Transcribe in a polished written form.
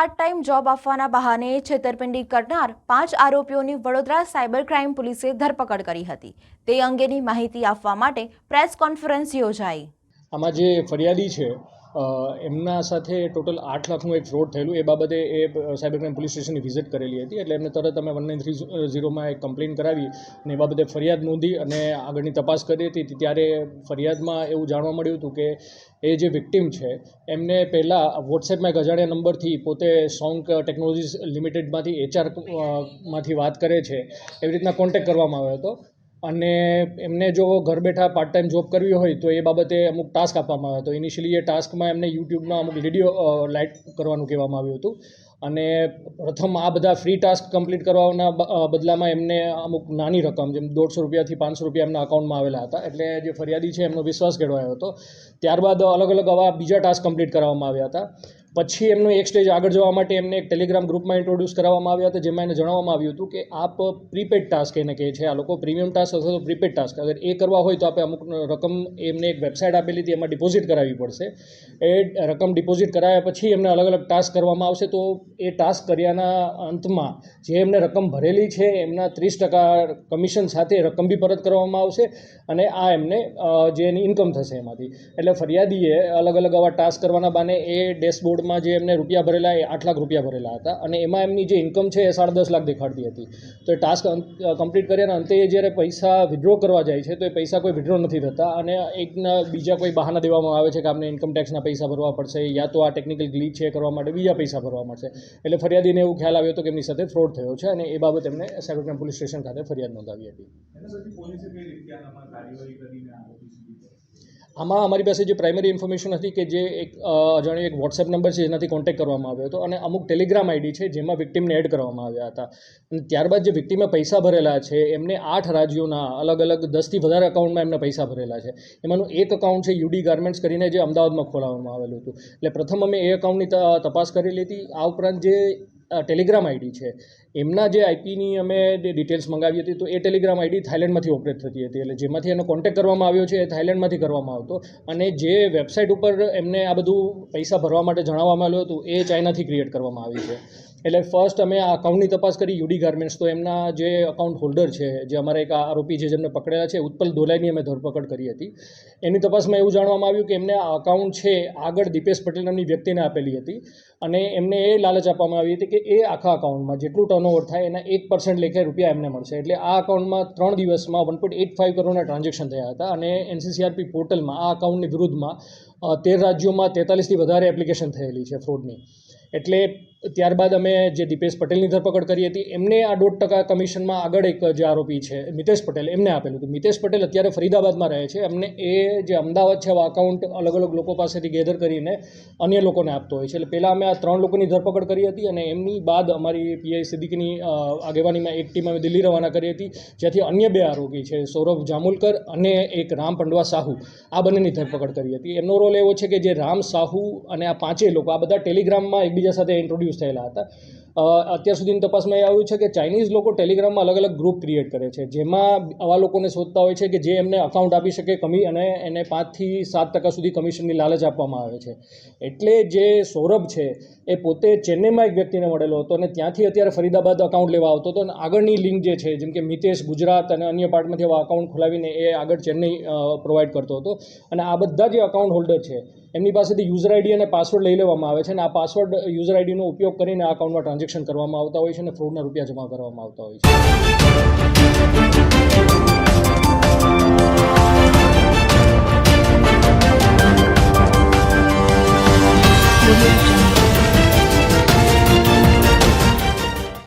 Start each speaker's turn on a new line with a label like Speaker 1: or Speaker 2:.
Speaker 1: Part time job આપવાના બહાને છેતરપિંડી કરનાર 5 આરોપીઓની વડોદરા સાયબર ક્રાઇમ પોલીસે ધરપકડ કરી હતી। તે અંગેની માહિતી આપવા માટે પ્રેસ કોન્ફરન્સ યોજાઈ।
Speaker 2: આમાં જે ફરિયાદી છે એમના સાથે ટોટલ 8 લાખનું એક ફ્રોડ થયેલું એ બાબતે એ સાયબર ક્રાઇમ પોલીસ સ્ટેશનની વિઝિટ કરેલી હતી। એટલે એમને તરત અમે 1930માં એક કમ્પ્લેન કરાવી અને એ બાબતે ફરિયાદ નોંધી અને આગળની તપાસ કરી હતી। ત્યારે ફરિયાદમાં એવું જાણવા મળ્યું હતું કે એ જે વિક્ટિમ છે એમને પહેલાં વોટ્સએપમાં એક અજાણ્યા નંબરથી પોતે સોંક ટેકનોલોજીસ લિમિટેડમાંથી માંથી વાત કરે છે એવી રીતના કોન્ટેક્ટ કરવામાં આવ્યો હતો અને એમને જો ઘર બેઠા પાર્ટ ટાઈમ જોબ કરવી હોય તો એ બાબતે અમુક ટાસ્ક આપવામાં આવ્યો હતો। ઇનિશિયલી એ ટાસ્કમાં એમને યુટ્યુબના અમુક વિડીયો લાઇટ કરવાનું કહેવામાં આવ્યું હતું અને પ્રથમ આ બધા ફ્રી ટાસ્ક કમ્પ્લીટ કરવાના બદલામાં એમને અમુક નાની રકમ જેમ 150 રૂપિયાથી 500 રૂપિયા એમના અકાઉન્ટમાં આવેલા હતા। એટલે જે ફરિયાદી છે એમનો વિશ્વાસ કેળવાયો હતો। ત્યારબાદ અલગ અલગ આવા બીજા ટાસ્ક કમ્પ્લીટ કરવામાં આવ્યા હતા। પછી એમનો એક સ્ટેજ આગળ જવા માટે એમને એક ટેલિગ્રામ ગ્રુપમાં ઇન્ટ્રોડ્યુસ કરવામાં આવ્યા હતા જેમાં એને જણાવવામાં આવ્યું હતું કે આપ પ્રીપેડ ટાસ્ક એને કહે છે, આ લોકો પ્રીમિયમ ટાસ્ક અથવા તો પ્રીપેડ ટાસ્ક અગર એ કરવા હોય તો આપણે અમુક રકમ એમને એક વેબસાઇટ આપેલી હતી એમાં ડિપોઝિટ કરાવવી પડશે। એ રકમ ડિપોઝિટ કરાવ્યા પછી એમને અલગ અલગ ટાસ્ક કરવામાં આવશે। તો એ ટાસ્ક કર્યાના અંતમાં જે એમને રકમ ભરેલી છે એમના 30% કમિશન સાથે રકમ બી પરત કરવામાં આવશે અને આ એમને જે એની ઇન્કમ થશે એમાંથી। એટલે ફરિયાદીએ અલગ અલગ આવા ટાસ્ક કરવાના બાને એ ડેશબોર્ડ માં જે એમને રૂપિયા ભરેલા એ 8 લાખ રૂપિયા ભરેલા હતા અને એમાં એમની જે ઇન્કમ છે એ 10.5 લાખ દેખાડતી હતી। તો એ ટાસ્ક કમ્પ્લીટ કર્યાના અંતે જ્યારે પૈસા વિડ્રો કરવા જાય છે તો એ પૈસા કોઈ વિડ્રો નથી થતા અને એકના બીજા કોઈ બહાના દેવામાં આવે છે કે આપણે ઇન્કમ ટેક્સના પૈસા ભરવા પડશે યા તો આ ટેકનિકલ ગ્લિચ છે કરવા માટે બીજા પૈસા ભરવા મળશે। એટલે ફરિયાદીને એવું ખ્યાલ આવ્યો હતો કે એમની સાથે ફ્રોડ થયો છે અને એ બાબત એમને સાયબર ક્રાઇમ પોલીસ સ્ટેશન ખાતે ફરિયાદ નોંધાવી હતી। આમાં અમારી પાસે જે પ્રાઇમરી ઇન્ફોર્મેશન હતી કે જે એક અજાણ્યો એક વોટ્સએપ નંબર છે જેનાથી કોન્ટેક્ટ કરવામાં આવ્યો હતો અને અમુક ટેલિગ્રામ આઈડી છે જેમાં વિક્ટિમને એડ કરવામાં આવ્યા હતા અને ત્યારબાદ જે વિક્ટિમે પૈસા ભરેલા છે એમને 8 રાજ્યોના અલગ અલગ 10થી વધારે અકાઉન્ટમાં એમને પૈસા ભરેલા છે। એમાંનું એક અકાઉન્ટ છે યુડી ગાર્મેન્ટ્સ કરીને જે અમદાવાદમાં ખોલાવવામાં આવેલું હતું। એટલે પ્રથમ અમે એ અકાઉન્ટની તપાસ કરેલી હતી। આ ઉપરાંત જે ટેલિગ્રામ આઈડી છે એમના જે આઈપીની અમે ડિટેલ્સ મંગાવી હતી તો એ ટેલિગ્રામ આઈડી થાઇલેન્ડમાંથી ઓપરેટ થતી હતી। એટલે જેમાંથી એનો કોન્ટેક્ટ કરવામાં આવ્યો છે એ થાઇલેન્ડમાંથી કરવામાં આવતો અને જે વેબસાઇટ ઉપર એમને આ બધું પૈસા ભરવા માટે જણાવવામાં આવ્યું હતું એ ચાઇનાથી ક્રિએટ કરવામાં આવી છે। એટલે ફર્સ્ટ અમે આ અકાઉન્ટની તપાસ કરી યુડી ગાર્મેન્ટ્સ તો એમના જે અકાઉન્ટ હોલ્ડર છે જે અમારા એક આરોપી છે જેમને પકડેલા છે ઉત્પલ દોલાઈની અમે ધરપકડ કરી હતી। એની તપાસમાં એવું જાણવામાં આવ્યું કે એમને આ અકાઉન્ટ છે આગળ દીપેશ પટેલ નામની વ્યક્તિને આપેલી હતી અને એમને એ લાલચ આપવામાં આવી હતી કે એ આખા અકાઉન્ટમાં જેટલું ટર્નઓવર થાય એના 1% લેખે રૂપિયા એમને મળશે। એટલે આ અકાઉન્ટમાં 3 દિવસમાં 1.85 કરોડના ટ્રાન્ઝેક્શન થયા હતા અને એનસીસીઆરપી પોર્ટલમાં આ અકાઉન્ટની વિરુદ્ધમાં 13 રાજ્યોમાં 43થી વધારે એપ્લિકેશન થયેલી છે ફ્રોડની। એટલે ત્યારબાદ અમે જે દીપેશ પટેલની ધરપકડ કરી હતી એમને આ 1.5% કમિશનમાં આગળ એક જે આરોપી છે મિતેશ પટેલ એમને આપેલું હતું। મિતેશ પટેલ અત્યારે ફરીદાબાદમાં રહે છે। એમને એ જે અમદાવાદ છે આ અકાઉન્ટ અલગ અલગ લોકો પાસેથી ગેધર કરીને અન્ય લોકોને આપતો હોય છે। એટલે પહેલાં અમે આ 3 લોકોની ધરપકડ કરી હતી અને એમની બાદ અમારી પીઆઈ સિદ્દીકીની આગેવાનીમાં એક ટીમ અમે દિલ્હી રવાના કરી હતી જ્યાંથી અન્ય 2 આરોપી છે સૌરભ જામુલકર અને એક રામ પંડવા સાહુ આ બંનેની ધરપકડ કરી હતી। એમનો રોલ એવો છે કે જે રામ સાહુ અને આ 5 લોકો આ બધા ટેલિગ્રામમાં એકબીજા સાથે ઇન્ટ્રોડ્યુસ થયેલા હતા। અત્યાર સુધીની તપાસમાં એ આવ્યું છે કે ચાઇનીઝ લોકો ટેલિગ્રામમાં અલગ અલગ ગ્રુપ ક્રિએટ કરે છે જેમાં આવા લોકોને શોધતા હોય છે કે જે એમને અકાઉન્ટ આપી શકે અને એને 5 થી 7% સુધી કમિશનની લાલચ આપવામાં આવે છે। એટલે જે સૌરભ છે એ પોતે ચેન્નઈમાં એક વ્યક્તિને મળેલો હતો અને ત્યાંથી અત્યારે ફરીદાબાદ અકાઉન્ટ લેવા આવતો હતો અને આગળની લિંક જે છે જેમ કે મિતેશ ગુજરાત અને અન્ય પાર્ટમાંથી આવા અકાઉન્ટ ખોલાવીને એ આગળ ચેન્નઈ પ્રોવાઈડ કરતો હતો અને આ બધા જે અકાઉન્ટ હોલ્ડર છે એમની પાસેથી યુઝર આઈડી અને પાસવર્ડ લઈ લેવામાં આવે છે અને આ પાસવર્ડ યુઝર આઈડીનો ઉપયોગ કરીને આ અકાઉન્ટમાં ટ્રાન્ઝેક્શન કરવામાં આવતા હોય છે અને ફ્રોડના રૂપિયા જમા કરવામાં આવતા હોય છે।